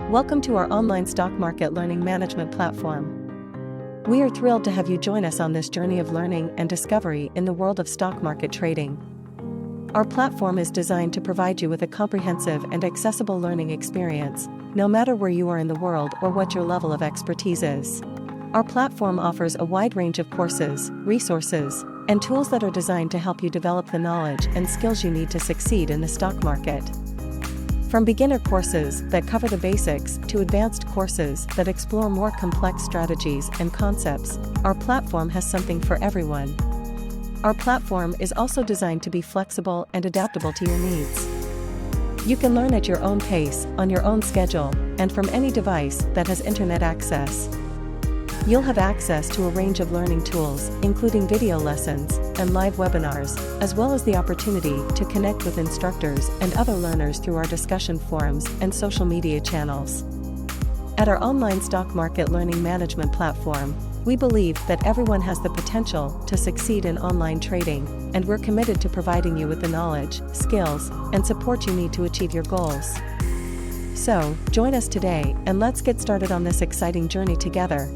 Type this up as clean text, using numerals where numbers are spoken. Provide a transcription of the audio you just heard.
Welcome to our online stock market learning management platform. We are thrilled to have you join us on this journey of learning and discovery in the world of stock market trading. Our platform is designed to provide you with a comprehensive and accessible learning experience, no matter where you are in the world or what your level of expertise is. Our platform offers a wide range of courses, resources, and tools that are designed to help you develop the knowledge and skills you need to succeed in the stock market. From beginner courses that cover the basics to advanced courses that explore more complex strategies and concepts, our platform has something for everyone. Our platform is also designed to be flexible and adaptable to your needs. You can learn at your own pace, on your own schedule, and from any device that has internet access. You'll have access to a range of learning tools, including video lessons and live webinars, as well as the opportunity to connect with instructors and other learners through our discussion forums and social media channels. At our online stock market learning management platform, we believe that everyone has the potential to succeed in online trading, and we're committed to providing you with the knowledge, skills, and support you need to achieve your goals. So, join us today and let's get started on this exciting journey together.